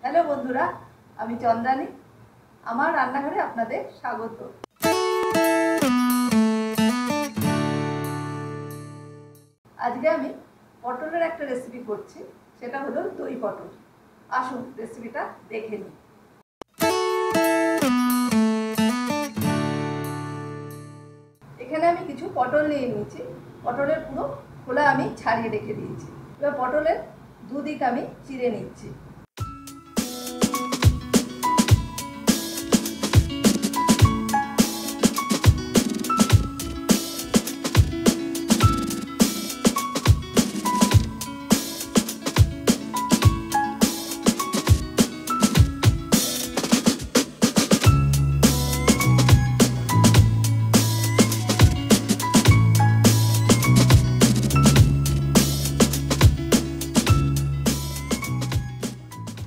Hello बंधुरा आमी चंद्रानी आमार रान्नाघरे आपनादेर स्वागत। आजके आमी पटलेर एकटा रेसिपि करछि, सेटा हलो दई पटल। आसुन रेसिपिटा देखे निই। एखाने आमी किछु पटल निये निয়েছি। पटलेर पुरो खोला आमी छाड़िয়ে रेखे दिয়েছি। एबार पटलेर दुदिक आमी चिरे निচ্ছি।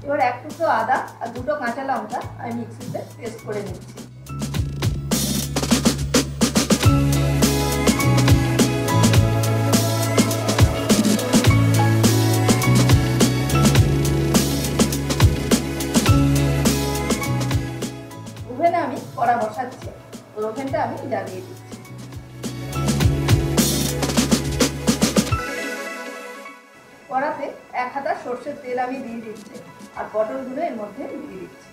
এবার এক টুকরো আদা আর দুটো কাঁচা লঙ্কা আমি মিক্সিতে পেস্ট করে নিচ্ছি। ওভেনে আমি কড়া বসাচ্ছি, ওভেনটা আমি জ্বালিয়ে দিচ্ছি। কড়াতে এক হাতা সরষের তেল আমি দিয়ে দিচ্ছি আর পটলগুলো এর মধ্যে দিয়ে দিচ্ছি।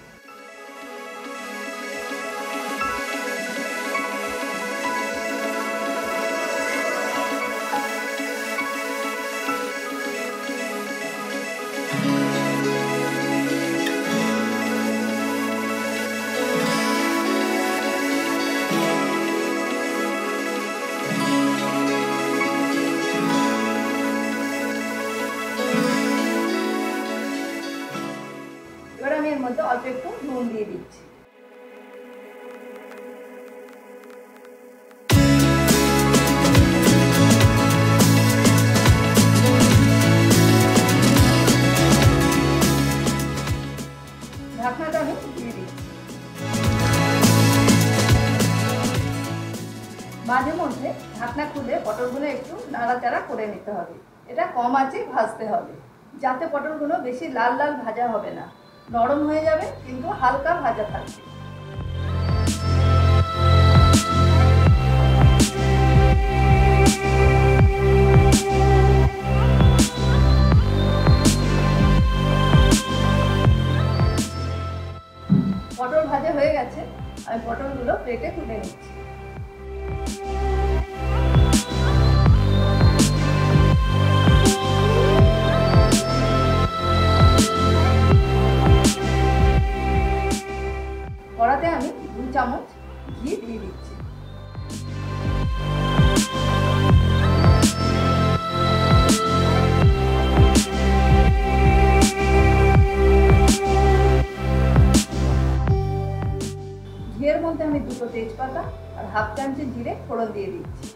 এবার আমি এর মধ্যে অল্প একটু নুন দিয়ে দিচ্ছি। ঢাকনাটা আমি দিয়ে দিচ্ছি। মাঝে মধ্যে ঢাকনা খুলে পটলগুলো একটু নাড়াচাড়া করে নিতে হবে। এটা কম আঁচে ভাজতে হবে, যাতে পটলগুলো বেশি লাল লাল ভাজা হবে না, নরম হয়ে যাবে কিন্তু হালকা ভাজা থাকবে। পটল ভাজা হয়ে গেছে, আমি পটলগুলো প্লেটে তুলে নিচ্ছি। কড়াতে আমি 2 চামচ ঘি দিয়ে দিচ্ছি। ঘিয়ের মধ্যে আমি 2টো তেজপাতা আর হাফ চামচ জিরে ফোড়ন দিয়ে দিচ্ছি।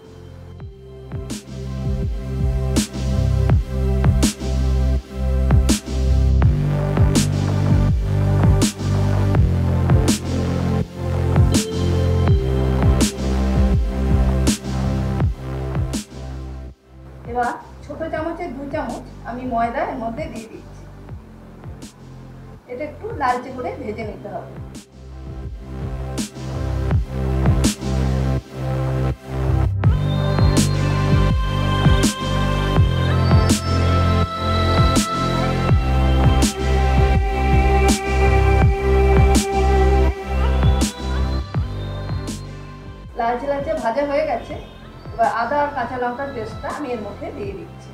এবার ছোট চামচের 2 চামচ আমি ময়দা এর মধ্যে দিয়ে দিচ্ছি। এটা একটু লালচে করে ভেজে নিতে হবে। লালচে লালচে ভাজা হয়ে গেছে। এবার আদা আর কাঁচা লঙ্কার পেস্টটা আমি এর মধ্যে দিয়ে দিচ্ছি।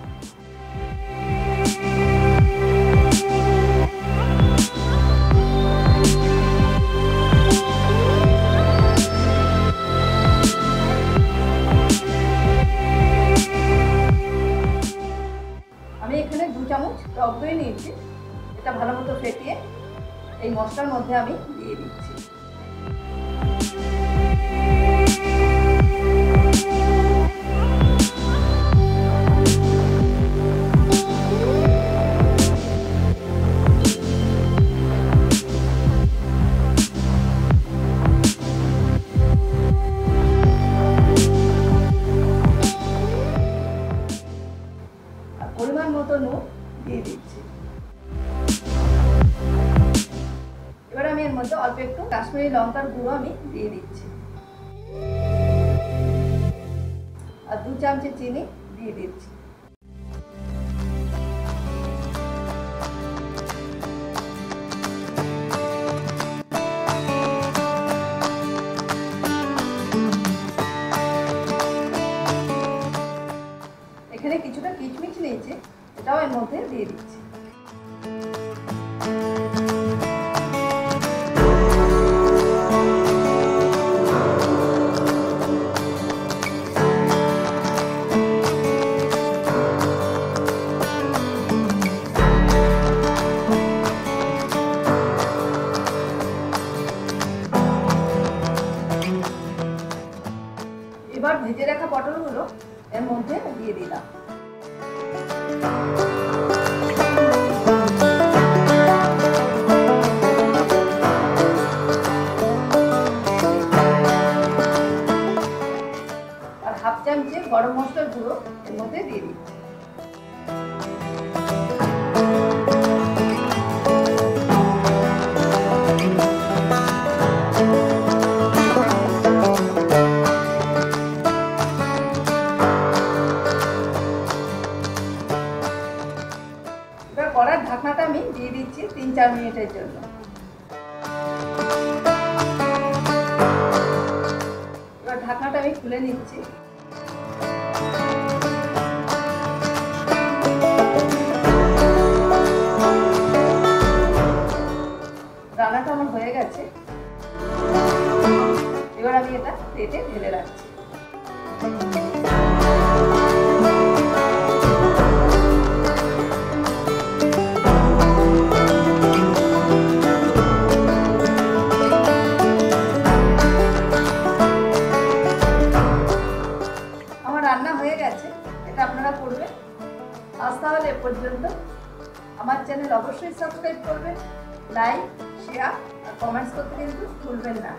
আমি এখানে 2 চামচ টক দই নিয়েছি, এটা ভালো মতো ফেটিয়ে এই মশলার মধ্যে আমি দিয়ে দিচ্ছি। পরিমাণ মতো নুন দিয়ে দিচ্ছি। মধ্যে অল্প একটু কাশ্মীরি লঙ্কার গুঁড়ো আমি দিয়ে দিচ্ছি, আর 2 চামচ চিনি দিয়ে দিচ্ছি। এখানে কিছুটা কিশমিশ নিয়েছি, এটাও এর মধ্যে দিয়ে দিচ্ছি। এবার ভেজে রাখা পটলগুলো এর মধ্যে দিয়ে দিলাম। আর 1/2 চামচ গরম মশলার গুঁড়ো এর মধ্যে দিয়ে দিচ্ছি। এবার কড়ার ঢাকনাটা আমি দিয়ে দিচ্ছি 3-4 মিনিটের জন্য। এবার ঢাকনাটা আমি খুলে নিচ্ছি। রান্নাটা আমার হয়ে গেছে। এবার আমি এটা প্লেটে ঢেলে রাখছি। রান্না হয়ে গেছে, এটা আপনারা করবেন। আজ তাহলে এ পর্যন্ত। আমার চ্যানেল অবশ্যই সাবস্ক্রাইব করবেন, লাইক, শেয়ার আর কমেন্টস করতে কিন্তু ভুলবেন না।